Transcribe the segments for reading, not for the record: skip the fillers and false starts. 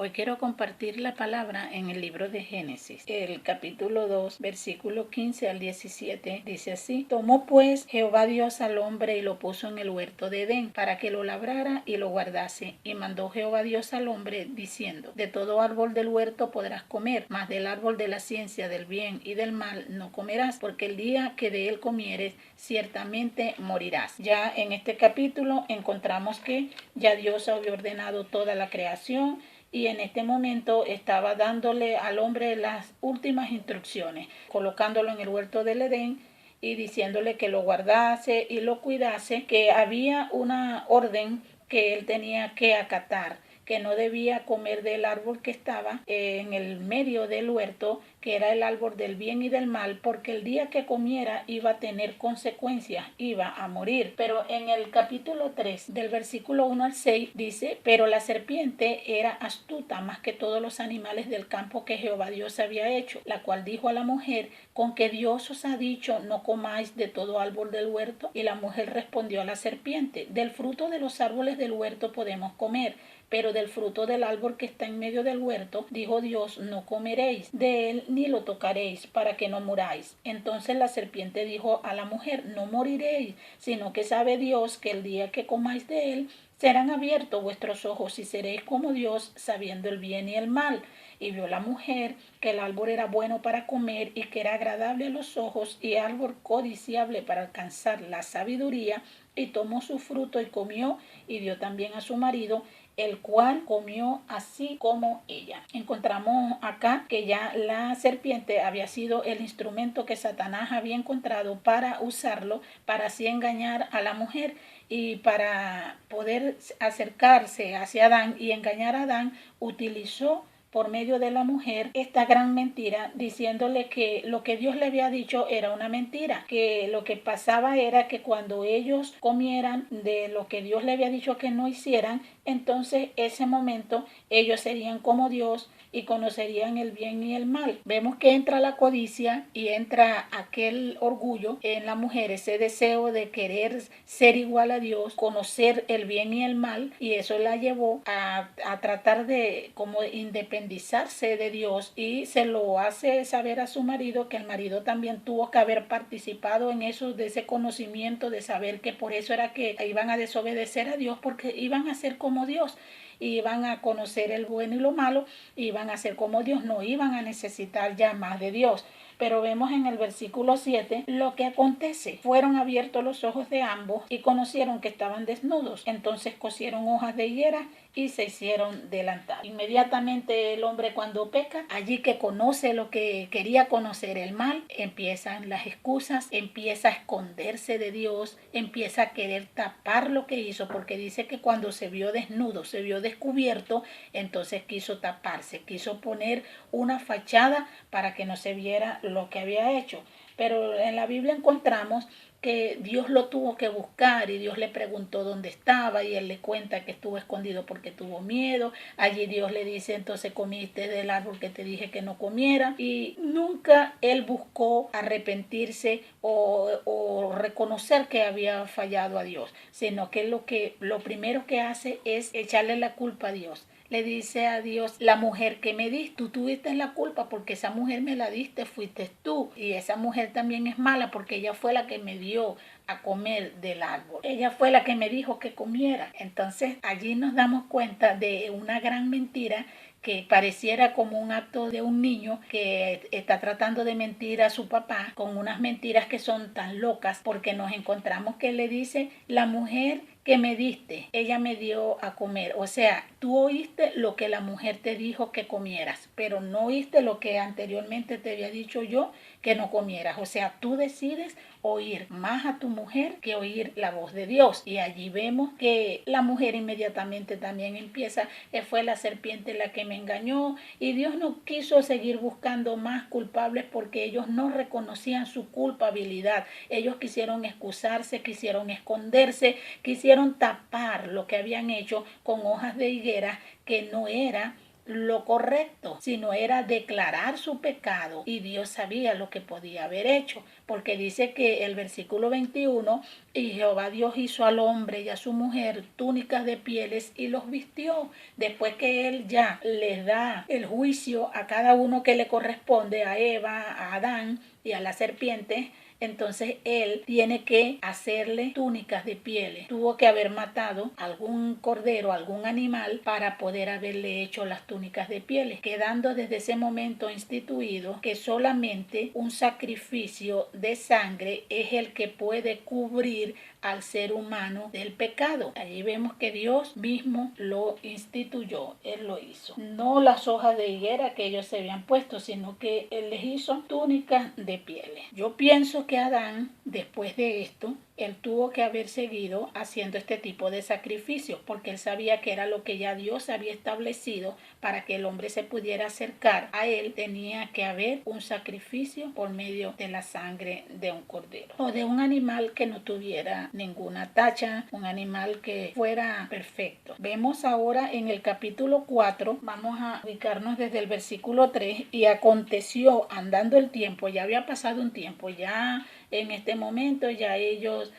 Hoy quiero compartir la palabra en el libro de Génesis. El capítulo 2, versículo 15 al 17 dice así: Tomó pues Jehová Dios al hombre y lo puso en el huerto de Edén para que lo labrara y lo guardase. Y mandó Jehová Dios al hombre diciendo: De todo árbol del huerto podrás comer, mas del árbol de la ciencia del bien y del mal no comerás, porque el día que de él comieres ciertamente morirás. Ya en este capítulo encontramos que ya Dios había ordenado toda la creación y en este momento estaba dándole al hombre las últimas instrucciones, colocándolo en el huerto del Edén y diciéndole que lo guardase y lo cuidase, que había una orden que él tenía que acatar, que no debía comer del árbol que estaba en el medio del huerto, que era el árbol del bien y del mal, porque el día que comiera iba a tener consecuencias, iba a morir. Pero en el capítulo 3, del versículo 1 al 6, dice: Pero la serpiente era astuta más que todos los animales del campo que Jehová Dios había hecho, la cual dijo a la mujer: ¿Con que Dios os ha dicho, no comáis de todo árbol del huerto? Y la mujer respondió a la serpiente: Del fruto de los árboles del huerto podemos comer, pero del fruto del árbol que está en medio del huerto, dijo Dios, no comeréis de él ni lo tocaréis, para que no muráis. Entonces la serpiente dijo a la mujer: No moriréis, sino que sabe Dios que el día que comáis de él, serán abiertos vuestros ojos y seréis como Dios, sabiendo el bien y el mal. Y vio la mujer que el árbol era bueno para comer y que era agradable a los ojos y árbol codiciable para alcanzar la sabiduría, y tomó su fruto y comió y dio también a su marido, el cual comió así como ella. Encontramos acá que ya la serpiente había sido el instrumento que Satanás había encontrado para usarlo, para así engañar a la mujer y para poder acercarse hacia Adán y engañar a Adán, utilizó por medio de la mujer esta gran mentira, diciéndole que lo que Dios le había dicho era una mentira, que lo que pasaba era que cuando ellos comieran de lo que Dios le había dicho que no hicieran, entonces ese momento ellos serían como Dios y conocerían el bien y el mal. Vemos que entra la codicia y entra aquel orgullo en la mujer, ese deseo de querer ser igual a Dios, conocer el bien y el mal, y eso la llevó a tratar de como independizarse de Dios, y se lo hace saber a su marido, que el marido también tuvo que haber participado en eso, de ese conocimiento, de saber que por eso era que iban a desobedecer a Dios, porque iban a ser como Dios, iban a conocer el bueno y lo malo, iban a ser como Dios, no iban a necesitar ya más de Dios. Pero vemos en el versículo 7 lo que acontece. Fueron abiertos los ojos de ambos y conocieron que estaban desnudos. Entonces cosieron hojas de higuera y se hicieron delantal. Inmediatamente el hombre, cuando peca, allí que conoce lo que quería conocer, el mal, empiezan las excusas, empieza a esconderse de Dios, empieza a querer tapar lo que hizo, porque dice que cuando se vio desnudo, se vio descubierto, entonces quiso taparse, quiso poner una fachada para que no se viera lo que había hecho. Pero en la Biblia encontramos que Dios lo tuvo que buscar y Dios le preguntó dónde estaba y él le cuenta que estuvo escondido porque tuvo miedo. Allí Dios le dice: entonces comiste del árbol que te dije que no comiera. Y nunca él buscó arrepentirse o reconocer que había fallado a Dios, sino que lo primero que hace es echarle la culpa a Dios. Le dice a Dios: la mujer que me diste, tú tuviste la culpa porque esa mujer me la diste, fuiste tú. Y esa mujer también es mala porque ella fue la que me dio a comer del árbol. Ella fue la que me dijo que comiera. Entonces allí nos damos cuenta de una gran mentira que pareciera como un acto de un niño que está tratando de mentir a su papá, con unas mentiras que son tan locas, porque nos encontramos que le dice: la mujer que me diste, ella me dio a comer. O sea, tú oíste lo que la mujer te dijo que comieras, pero no oíste lo que anteriormente te había dicho yo que no comieras. O sea, tú decides oír más a tu mujer que oír la voz de Dios. Y allí vemos que la mujer inmediatamente también empieza: fue la serpiente la que me engañó, y Dios no quiso seguir buscando más culpables porque ellos no reconocían su culpabilidad. Ellos quisieron excusarse, quisieron esconderse, quisieron tapar lo que habían hecho con hojas de higuera, que no era lo correcto, sino era declarar su pecado, y Dios sabía lo que podía haber hecho, porque dice que el versículo 21, y Jehová Dios hizo al hombre y a su mujer túnicas de pieles y los vistió. Después que él ya les da el juicio a cada uno que le corresponde, a Eva, a Adán y a la serpiente, entonces él tiene que hacerle túnicas de pieles. Tuvo que haber matado algún cordero, algún animal, para poder haberle hecho las túnicas de pieles, quedando desde ese momento instituido que solamente un sacrificio de sangre es el que puede cubrir al ser humano del pecado. Allí vemos que Dios mismo lo instituyó, Él lo hizo. No las hojas de higuera que ellos se habían puesto, sino que Él les hizo túnicas de pieles. Yo pienso que Adán, después de esto, él tuvo que haber seguido haciendo este tipo de sacrificios, porque él sabía que era lo que ya Dios había establecido. Para que el hombre se pudiera acercar a él, tenía que haber un sacrificio por medio de la sangre de un cordero o de un animal que no tuviera ninguna tacha, un animal que fuera perfecto. Vemos ahora en el capítulo 4, vamos a ubicarnos desde el versículo 3, y aconteció andando el tiempo, ya había pasado un tiempo, ya en este momento ya ellos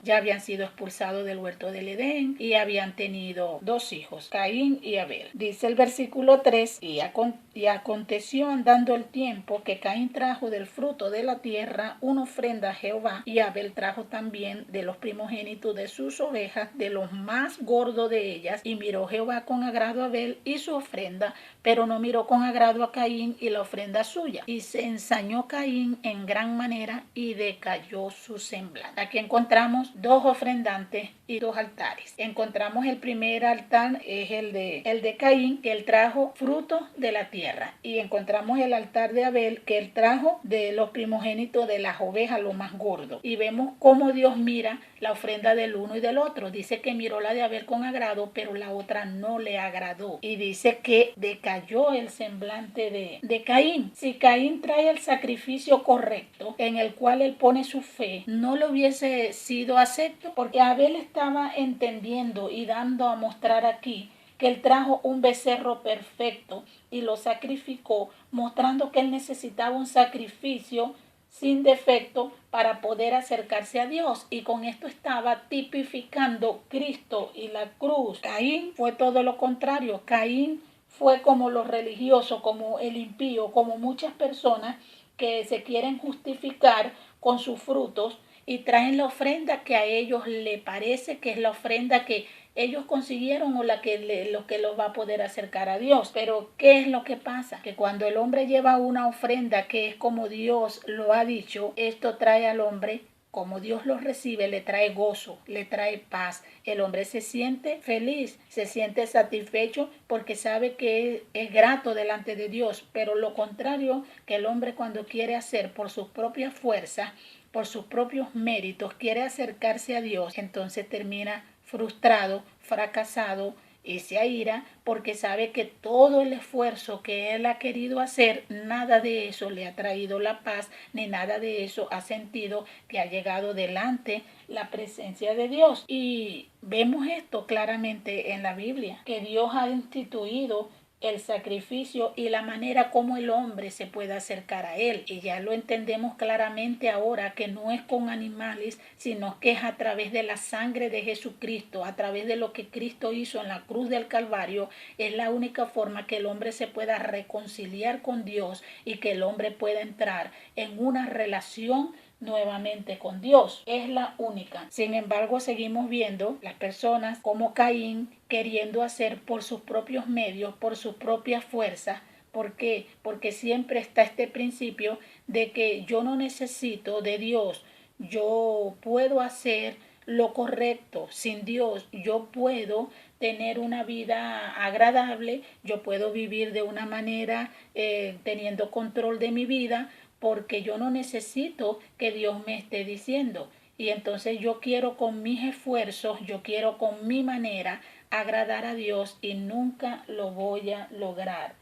ya habían sido expulsados del huerto del Edén y habían tenido 2 hijos, Caín y Abel. Dice el versículo 3, y aconteció andando el tiempo que Caín trajo del fruto de la tierra una ofrenda a Jehová, y Abel trajo también de los primogénitos de sus ovejas, de los más gordos de ellas, y miró Jehová con agrado a Abel y su ofrenda, pero no miró con agrado a Caín y la ofrenda suya. Y se ensañó Caín en gran manera y decayó su semblante. Aquí encontramos 2 ofrendantes y 2 altares. Encontramos el primer altar, es el de Caín, que él trajo frutos de la tierra. Y encontramos el altar de Abel, que él trajo de los primogénitos de las ovejas, lo más gordo. Y vemos cómo Dios mira la ofrenda del uno y del otro. Dice que miró la de Abel con agrado, pero la otra no le agradó. Y dice que decayó el semblante de Caín. Si Caín trae el sacrificio correcto, en el cual él pone su fe, no le hubiese sido acepto, porque Abel estaba entendiendo y dando a mostrar aquí que él trajo un becerro perfecto y lo sacrificó, mostrando que él necesitaba un sacrificio sin defecto para poder acercarse a Dios, y con esto estaba tipificando Cristo y la cruz. Caín fue todo lo contrario. Caín fue como los religiosos, como el impío, como muchas personas que se quieren justificar con sus frutos y traen la ofrenda que a ellos le parece que es la ofrenda que ellos consiguieron, o lo que los va a poder acercar a Dios. Pero ¿qué es lo que pasa? Que cuando el hombre lleva una ofrenda que es como Dios lo ha dicho, esto trae al hombre, como Dios lo recibe, le trae gozo, le trae paz. El hombre se siente feliz, se siente satisfecho, porque sabe que es grato delante de Dios. Pero lo contrario, que el hombre, cuando quiere hacer por sus propias fuerzas, por sus propios méritos, quiere acercarse a Dios, entonces termina frustrado, fracasado, y se aira, porque sabe que todo el esfuerzo que él ha querido hacer, nada de eso le ha traído la paz, ni nada de eso ha sentido que ha llegado delante la presencia de Dios. Y vemos esto claramente en la Biblia, que Dios ha instituido el sacrificio y la manera como el hombre se puede acercar a él. Y ya lo entendemos claramente ahora, que no es con animales, sino que es a través de la sangre de Jesucristo, a través de lo que Cristo hizo en la cruz del Calvario. Es la única forma que el hombre se pueda reconciliar con Dios y que el hombre pueda entrar en una relación nuevamente con Dios. Es la única. Sin embargo, seguimos viendo las personas como Caín queriendo hacer por sus propios medios, por sus propias fuerzas. ¿Por qué? Porque siempre está este principio de que yo no necesito de Dios. Yo puedo hacer lo correcto sin Dios. Yo puedo tener una vida agradable. Yo puedo vivir de una manera teniendo control de mi vida, porque yo no necesito que Dios me esté diciendo. Y entonces yo quiero con mis esfuerzos, yo quiero con mi manera agradar a Dios, y nunca lo voy a lograr,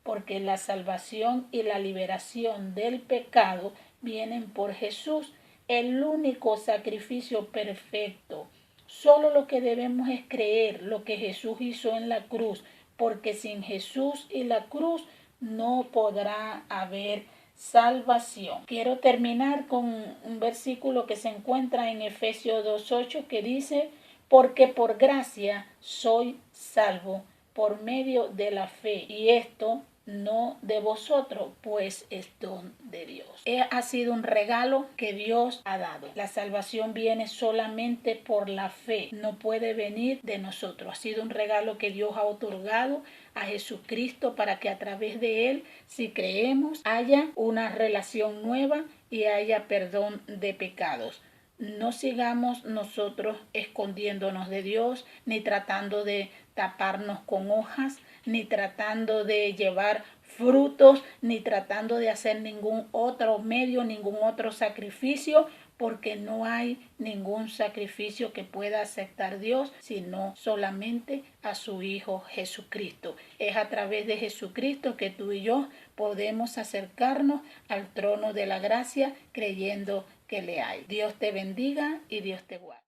porque la salvación y la liberación del pecado vienen por Jesús, el único sacrificio perfecto. Solo lo que debemos es creer lo que Jesús hizo en la cruz porque sin Jesús y la cruz no podrá haber salvación. Quiero terminar con un versículo que se encuentra en Efesios 2:8 que dice: porque por gracia soy salvo por medio de la fe, y esto no de vosotros, pues es don de Dios. Ha sido un regalo que Dios ha dado. La salvación viene solamente por la fe, no puede venir de nosotros. Ha sido un regalo que Dios ha otorgado a Jesucristo para que a través de él, si creemos, haya una relación nueva y haya perdón de pecados. No sigamos nosotros escondiéndonos de Dios, ni tratando de taparnos con hojas, ni tratando de llevar frutos, ni tratando de hacer ningún otro medio, ningún otro sacrificio, porque no hay ningún sacrificio que pueda aceptar Dios, sino solamente a su Hijo Jesucristo. Es a través de Jesucristo que tú y yo podemos acercarnos al trono de la gracia creyendo que le hay. Dios te bendiga y Dios te guarde.